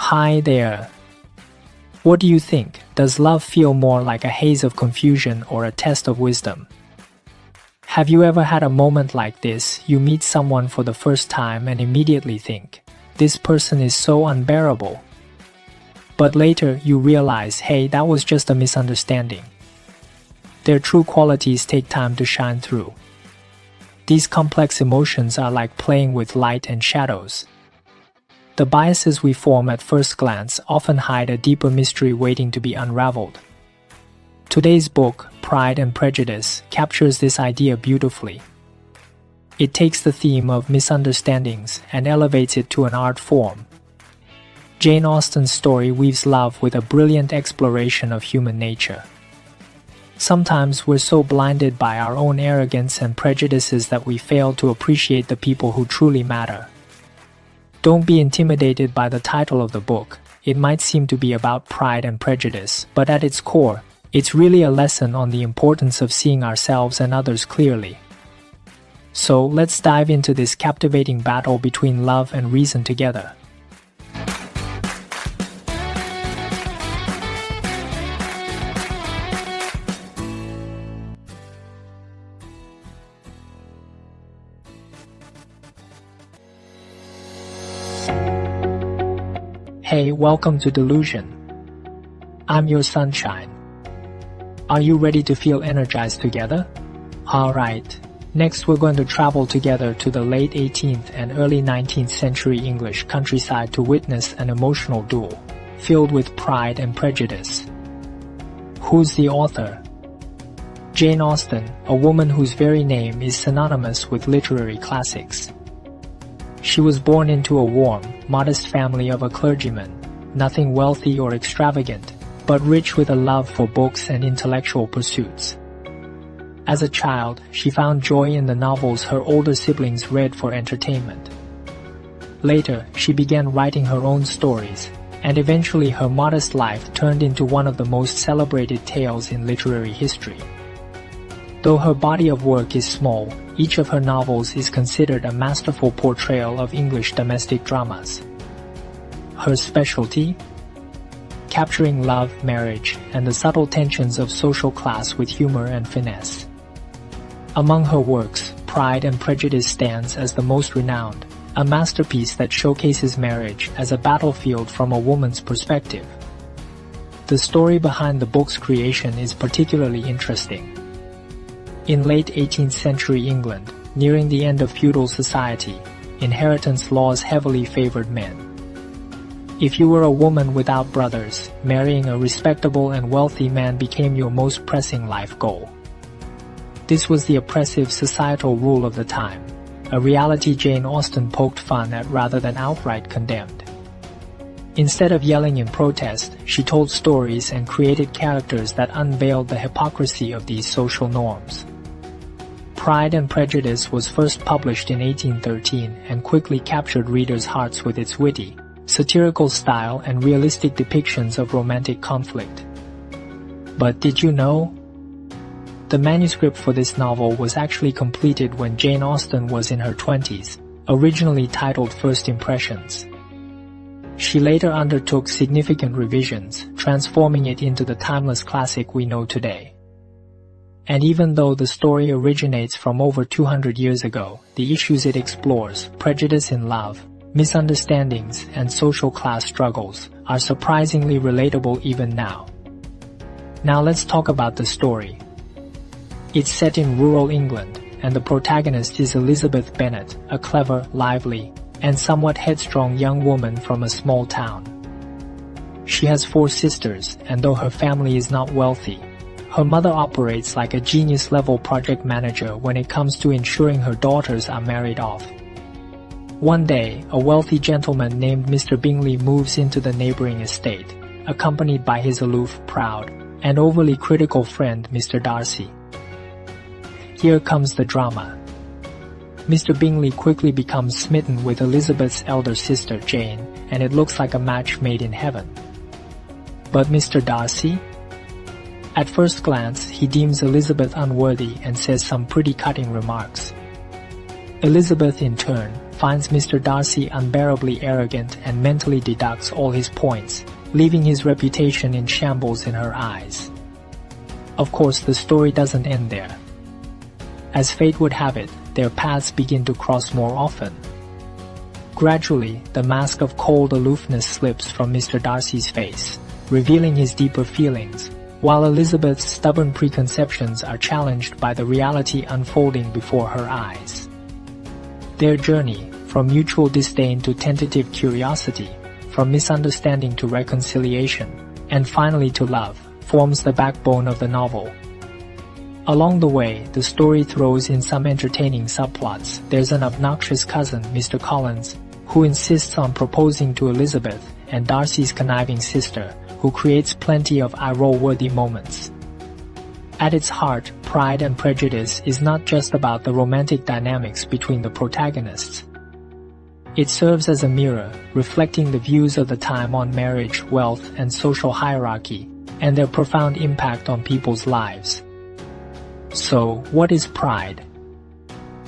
Hi there. What do you think? Does love feel more like a haze of confusion or a test of wisdom? Have you ever had a moment like this? You meet someone for the first time and immediately think, this person is so unbearable. But later you realize, hey, that was just a misunderstanding. Their true qualities take time to shine through. These complex emotions are like playing with light and shadows. The biases we form at first glance often hide a deeper mystery waiting to be unraveled. Today's book, Pride and Prejudice, captures this idea beautifully. It takes the theme of misunderstandings and elevates it to an art form. Jane Austen's story weaves love with a brilliant exploration of human nature. Sometimes we're so blinded by our own arrogance and prejudices that we fail to appreciate the people who truly matter. Don't be intimidated by the title of the book. It might seem to be about pride and prejudice, but at its core, it's really a lesson on the importance of seeing ourselves and others clearly. So let's dive into this captivating battle between love and reason together. Hey, welcome to Delusion. I'm your sunshine. Are you ready to feel energized together? Alright, next we're going to travel together to the late 18th and early 19th century English countryside to witness an emotional duel, filled with pride and prejudice. Who's the author? Jane Austen, a woman whose very name is synonymous with literary classics. She was born into a warm, modest family of a clergyman, nothing wealthy or extravagant, but rich with a love for books and intellectual pursuits. As a child, she found joy in the novels her older siblings read for entertainment. Later, she began writing her own stories, and eventually her modest life turned into one of the most celebrated tales in literary history. Though her body of work is small, each of her novels is considered a masterful portrayal of English domestic dramas. Her specialty? Capturing love, marriage, and the subtle tensions of social class with humor and finesse. Among her works, Pride and Prejudice stands as the most renowned, a masterpiece that showcases marriage as a battlefield from a woman's perspective. The story behind the book's creation is particularly interesting. In late 18th century England, nearing the end of feudal society, inheritance laws heavily favored men. If you were a woman without brothers, marrying a respectable and wealthy man became your most pressing life goal. This was the oppressive societal rule of the time, a reality Jane Austen poked fun at rather than outright condemned. Instead of yelling in protest, she told stories and created characters that unveiled the hypocrisy of these social norms. Pride and Prejudice was first published in 1813 and quickly captured readers' hearts with its witty, satirical style and realistic depictions of romantic conflict. But did you know? The manuscript for this novel was actually completed when Jane Austen was in her 20s, originally titled First Impressions. She later undertook significant revisions, transforming it into the timeless classic we know today. And even though the story originates from over 200 years ago, the issues it explores, prejudice in love, misunderstandings, and social class struggles, are surprisingly relatable even now. Now let's talk about the story. It's set in rural England, and the protagonist is Elizabeth Bennet, a clever, lively, and somewhat headstrong young woman from a small town. She has 4 sisters, and though her family is not wealthy, her mother operates like a genius-level project manager when it comes to ensuring her daughters are married off. One day, a wealthy gentleman named Mr. Bingley moves into the neighboring estate, accompanied by his aloof, proud, and overly critical friend Mr. Darcy. Here comes the drama. Mr. Bingley quickly becomes smitten with Elizabeth's elder sister Jane, and it looks like a match made in heaven. But Mr. Darcy? At first glance, he deems Elizabeth unworthy and says some pretty cutting remarks. Elizabeth, in turn, finds Mr. Darcy unbearably arrogant and mentally deducts all his points, leaving his reputation in shambles in her eyes. Of course, the story doesn't end there. As fate would have it, their paths begin to cross more often. Gradually, the mask of cold aloofness slips from Mr. Darcy's face, revealing his deeper feelings, while Elizabeth's stubborn preconceptions are challenged by the reality unfolding before her eyes. Their journey, from mutual disdain to tentative curiosity, from misunderstanding to reconciliation, and finally to love, forms the backbone of the novel. Along the way, the story throws in some entertaining subplots. There's an obnoxious cousin, Mr. Collins, who insists on proposing to Elizabeth, and Darcy's conniving sister, who creates plenty of eye-roll-worthy moments. At its heart, Pride and Prejudice is not just about the romantic dynamics between the protagonists. It serves as a mirror, reflecting the views of the time on marriage, wealth, and social hierarchy, and their profound impact on people's lives. So, what is pride?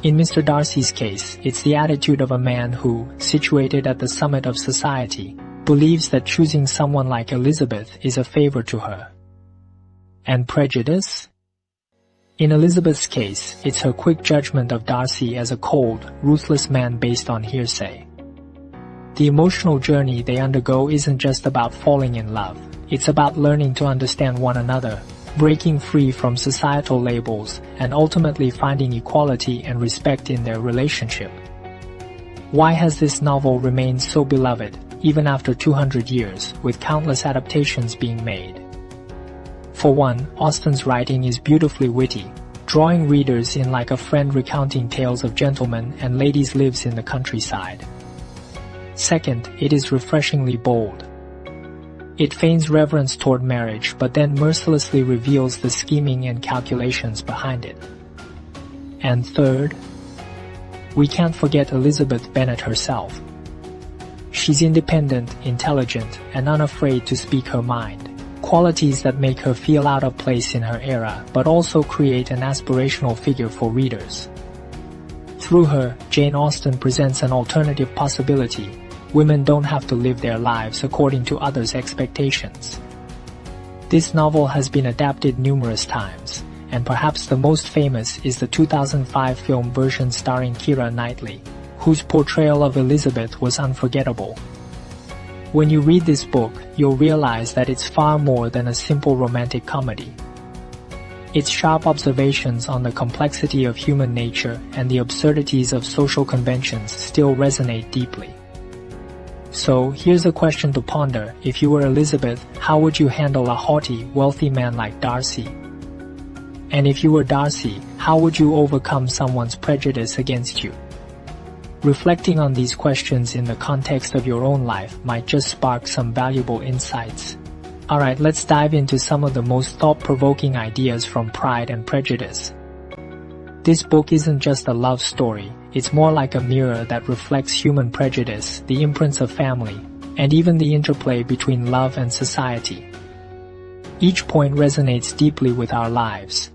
In Mr. Darcy's case, it's the attitude of a man who, situated at the summit of society, believes that choosing someone like Elizabeth is a favor to her. And prejudice? In Elizabeth's case, it's her quick judgment of Darcy as a cold, ruthless man based on hearsay. The emotional journey they undergo isn't just about falling in love, it's about learning to understand one another, breaking free from societal labels, and ultimately finding equality and respect in their relationship. Why has this novel remained so beloved, even after 200 years, with countless adaptations being made? For one, Austen's writing is beautifully witty, drawing readers in like a friend recounting tales of gentlemen and ladies' lives in the countryside. Second, it is refreshingly bold. It feigns reverence toward marriage but then mercilessly reveals the scheming and calculations behind it. And third, we can't forget Elizabeth Bennet herself. She's independent, intelligent, and unafraid to speak her mind, qualities that make her feel out of place in her era but also create an aspirational figure for readers. Through her, Jane Austen presents an alternative possibility. Women don't have to live their lives according to others' expectations. This novel has been adapted numerous times, and perhaps the most famous is the 2005 film version starring Keira Knightley, whose portrayal of Elizabeth was unforgettable. When you read this book, you'll realize that it's far more than a simple romantic comedy. Its sharp observations on the complexity of human nature and the absurdities of social conventions still resonate deeply. So, here's a question to ponder. If you were Elizabeth, how would you handle a haughty, wealthy man like Darcy? And if you were Darcy, how would you overcome someone's prejudice against you? Reflecting on these questions in the context of your own life might just spark some valuable insights. Alright, let's dive into some of the most thought-provoking ideas from Pride and Prejudice. This book isn't just a love story, it's more like a mirror that reflects human prejudice, the imprints of family, and even the interplay between love and society. Each point resonates deeply with our lives.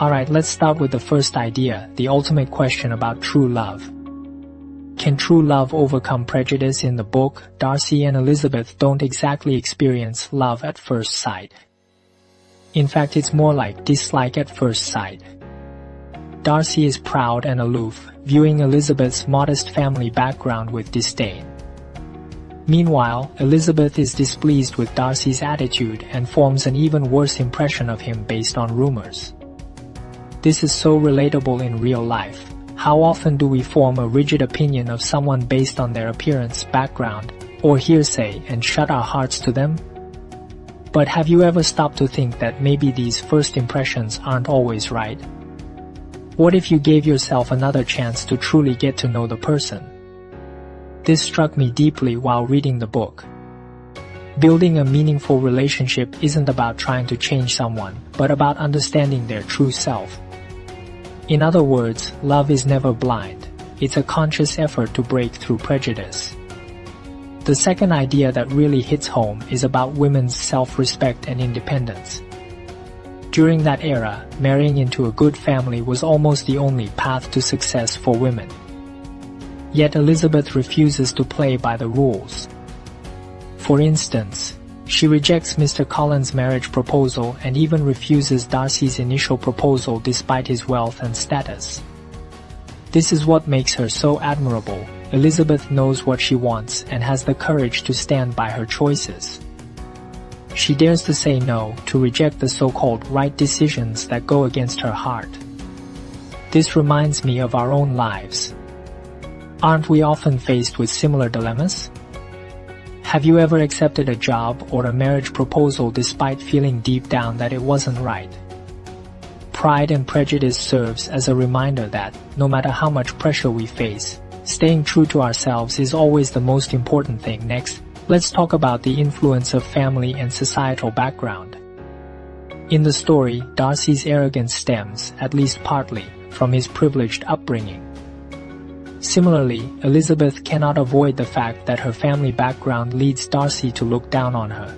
Alright, let's start with the first idea, the ultimate question about true love. Can true love overcome prejudice? In the book, Darcy and Elizabeth don't exactly experience love at first sight. In fact, it's more like dislike at first sight. Darcy is proud and aloof, viewing Elizabeth's modest family background with disdain. Meanwhile, Elizabeth is displeased with Darcy's attitude and forms an even worse impression of him based on rumors. This is so relatable in real life. How often do we form a rigid opinion of someone based on their appearance, background, or hearsay and shut our hearts to them? But have you ever stopped to think that maybe these first impressions aren't always right? What if you gave yourself another chance to truly get to know the person? This struck me deeply while reading the book. Building a meaningful relationship isn't about trying to change someone, but about understanding their true self. In other words, love is never blind. It's a conscious effort to break through prejudice. The second idea that really hits home is about women's self-respect and independence. During that era, marrying into a good family was almost the only path to success for women. Yet Elizabeth refuses to play by the rules. For instance, she rejects Mr. Collins' marriage proposal and even refuses Darcy's initial proposal despite his wealth and status. This is what makes her so admirable. Elizabeth knows what she wants and has the courage to stand by her choices. She dares to say no, to reject the so-called right decisions that go against her heart. This reminds me of our own lives. Aren't we often faced with similar dilemmas? Have you ever accepted a job or a marriage proposal despite feeling deep down that it wasn't right? Pride and Prejudice serves as a reminder that, no matter how much pressure we face, staying true to ourselves is always the most important thing. Next, let's talk about the influence of family and societal background. In the story, Darcy's arrogance stems, at least partly, from his privileged upbringing. Similarly, Elizabeth cannot avoid the fact that her family background leads Darcy to look down on her.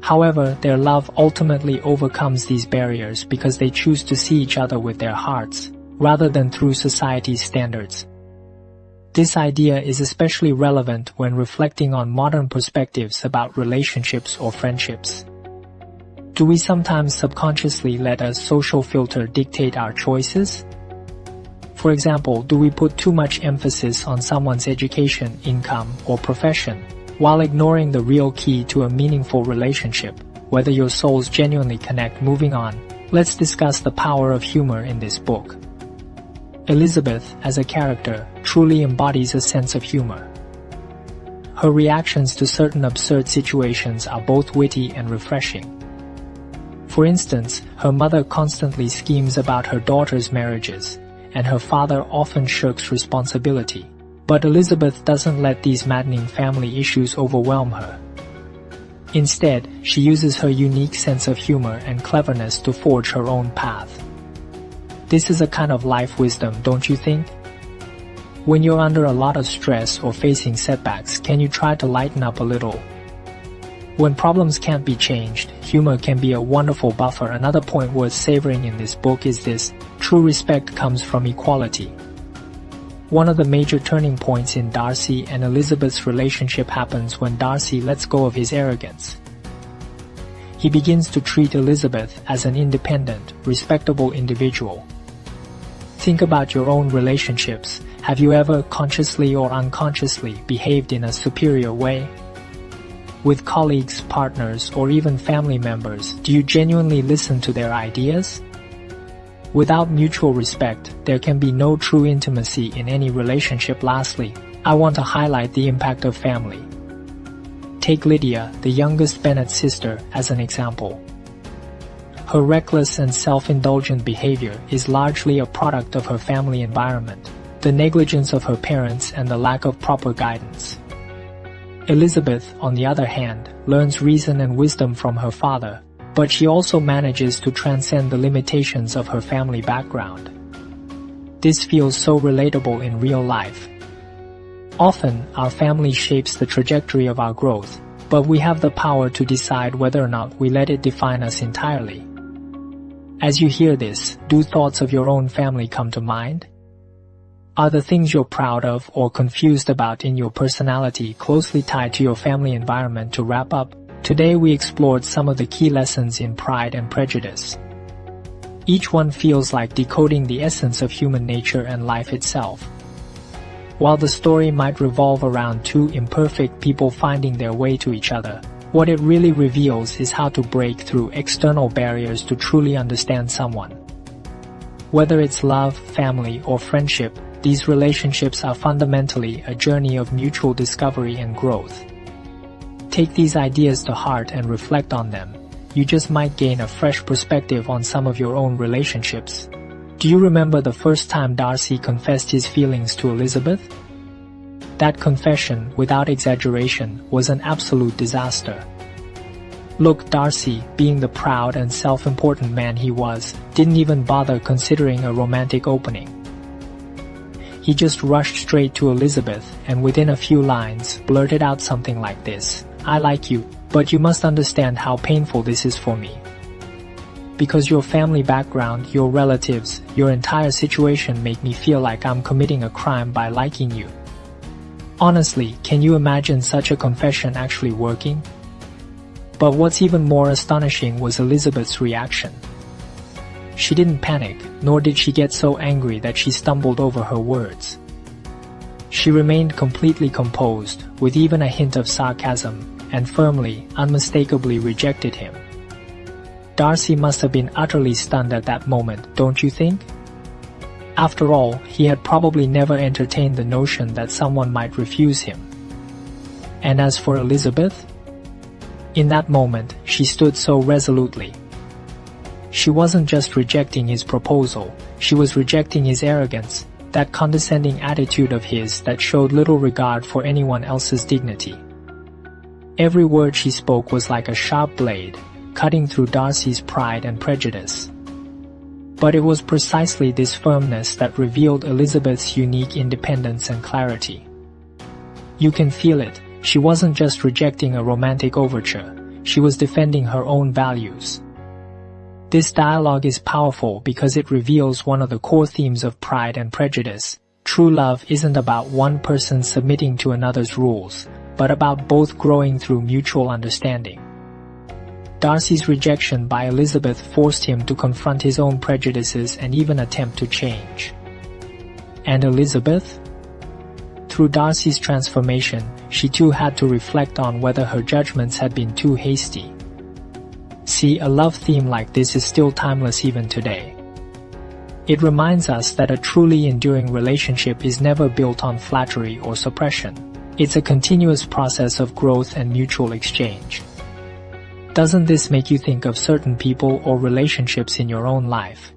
However, their love ultimately overcomes these barriers because they choose to see each other with their hearts, rather than through society's standards. This idea is especially relevant when reflecting on modern perspectives about relationships or friendships. Do we sometimes subconsciously let a social filter dictate our choices? For example, do we put too much emphasis on someone's education, income, or profession, while ignoring the real key to a meaningful relationship, whether your souls genuinely connect? Moving on, let's discuss the power of humor in this book. Elizabeth, as a character, truly embodies a sense of humor. Her reactions to certain absurd situations are both witty and refreshing. For instance, her mother constantly schemes about her daughter's marriages, and her father often shirks responsibility. But Elizabeth doesn't let these maddening family issues overwhelm her. Instead, she uses her unique sense of humor and cleverness to forge her own path. This is a kind of life wisdom, don't you think? When you're under a lot of stress or facing setbacks, can you try to lighten up a little? When problems can't be changed, humor can be a wonderful buffer. Another point worth savoring in this book is this: true respect comes from equality. One of the major turning points in Darcy and Elizabeth's relationship happens when Darcy lets go of his arrogance. He begins to treat Elizabeth as an independent, respectable individual. Think about your own relationships. Have you ever, consciously or unconsciously, behaved in a superior way? With colleagues, partners, or even family members, do you genuinely listen to their ideas? Without mutual respect, there can be no true intimacy in any relationship. Lastly, I want to highlight the impact of family. Take Lydia, the youngest Bennet sister, as an example. Her reckless and self-indulgent behavior is largely a product of her family environment, the negligence of her parents and the lack of proper guidance. Elizabeth, on the other hand, learns reason and wisdom from her father, but she also manages to transcend the limitations of her family background. This feels so relatable in real life. Often, our family shapes the trajectory of our growth, but we have the power to decide whether or not we let it define us entirely. As you hear this, do thoughts of your own family come to mind? Are the things you're proud of or confused about in your personality closely tied to your family environment? To wrap up, today we explored some of the key lessons in Pride and Prejudice. Each one feels like decoding the essence of human nature and life itself. While the story might revolve around two imperfect people finding their way to each other, what it really reveals is how to break through external barriers to truly understand someone. Whether it's love, family, or friendship, these relationships are fundamentally a journey of mutual discovery and growth. Take these ideas to heart and reflect on them. You just might gain a fresh perspective on some of your own relationships. Do you remember the first time Darcy confessed his feelings to Elizabeth? That confession, without exaggeration, was an absolute disaster. Look, Darcy, being the proud and self-important man he was, didn't even bother considering a romantic opening. He just rushed straight to Elizabeth and within a few lines blurted out something like this: "I like you, but you must understand how painful this is for me." because your family background, your relatives, your entire situation make me feel like I'm committing a crime by liking you. Honestly, can you imagine such a confession actually working? But what's even more astonishing was Elizabeth's reaction. She didn't panic, nor did she get so angry that she stumbled over her words. She remained completely composed, with even a hint of sarcasm, and firmly, unmistakably rejected him. Darcy must have been utterly stunned at that moment, don't you think? After all, he had probably never entertained the notion that someone might refuse him. And as for Elizabeth? In that moment, she stood so resolutely. She wasn't just rejecting his proposal, she was rejecting his arrogance, that condescending attitude of his that showed little regard for anyone else's dignity. Every word she spoke was like a sharp blade, cutting through Darcy's pride and prejudice. But it was precisely this firmness that revealed Elizabeth's unique independence and clarity. You can feel it, she wasn't just rejecting a romantic overture, she was defending her own values. This dialogue is powerful because it reveals one of the core themes of Pride and Prejudice. True love isn't about one person submitting to another's rules, but about both growing through mutual understanding. Darcy's rejection by Elizabeth forced him to confront his own prejudices and even attempt to change. And Elizabeth? Through Darcy's transformation, she too had to reflect on whether her judgments had been too hasty. See, a love theme like this is still timeless even today. It reminds us that a truly enduring relationship is never built on flattery or suppression. It's a continuous process of growth and mutual exchange. Doesn't this make you think of certain people or relationships in your own life?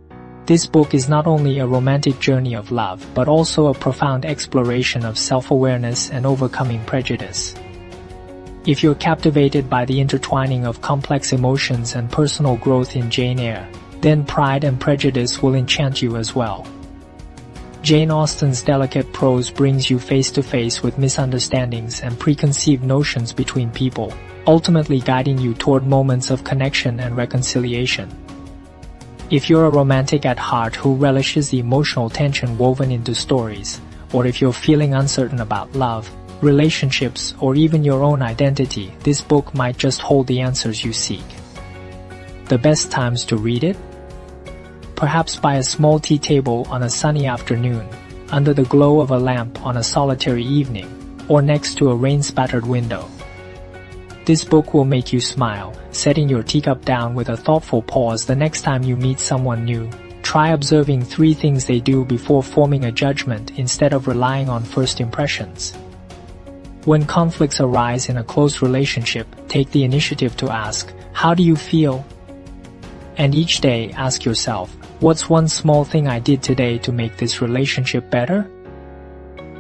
This book is not only a romantic journey of love, but also a profound exploration of self-awareness and overcoming prejudice. If you're captivated by the intertwining of complex emotions and personal growth in Jane Eyre, then Pride and Prejudice will enchant you as well. Jane Austen's delicate prose brings you face to face with misunderstandings and preconceived notions between people, ultimately guiding you toward moments of connection and reconciliation. If you're a romantic at heart who relishes the emotional tension woven into stories, or if you're feeling uncertain about love, relationships, or even your own identity, this book might just hold the answers you seek. The best times to read it? Perhaps by a small tea table on a sunny afternoon, under the glow of a lamp on a solitary evening, or next to a rain-spattered window. This book will make you smile, setting your teacup down with a thoughtful pause the next time you meet someone new. Try observing 3 things they do before forming a judgment instead of relying on first impressions. When conflicts arise in a close relationship, take the initiative to ask, "How do you feel?" And each day ask yourself, "What's one small thing I did today to make this relationship better?"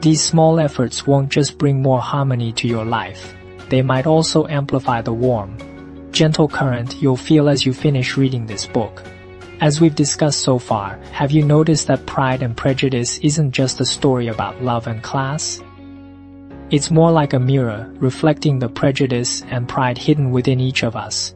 These small efforts won't just bring more harmony to your life. They might also amplify the warm, gentle current you'll feel as you finish reading this book. As we've discussed so far, have you noticed that Pride and Prejudice isn't just a story about love and class? It's more like a mirror, reflecting the prejudice and pride hidden within each of us.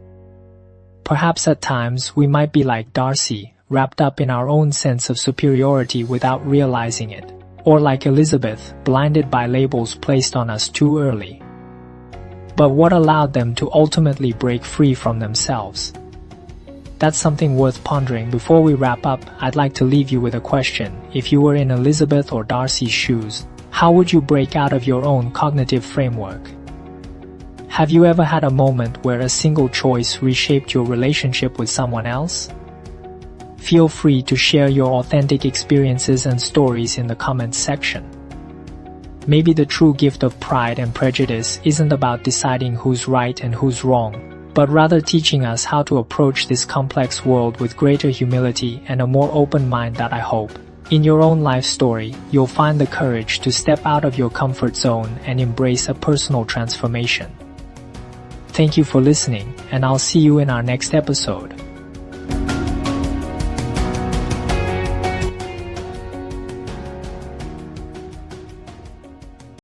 Perhaps at times we might be like Darcy, wrapped up in our own sense of superiority without realizing it, or like Elizabeth, blinded by labels placed on us too early. But what allowed them to ultimately break free from themselves? That's something worth pondering. Before we wrap up, I'd like to leave you with a question. If you were in Elizabeth or Darcy's shoes, how would you break out of your own cognitive framework? Have you ever had a moment where a single choice reshaped your relationship with someone else? Feel free to share your authentic experiences and stories in the comments section. Maybe the true gift of Pride and Prejudice isn't about deciding who's right and who's wrong, but rather teaching us how to approach this complex world with greater humility and a more open mind. That I hope, in your own life story, you'll find the courage to step out of your comfort zone and embrace a personal transformation. Thank you for listening, and I'll see you in our next episode.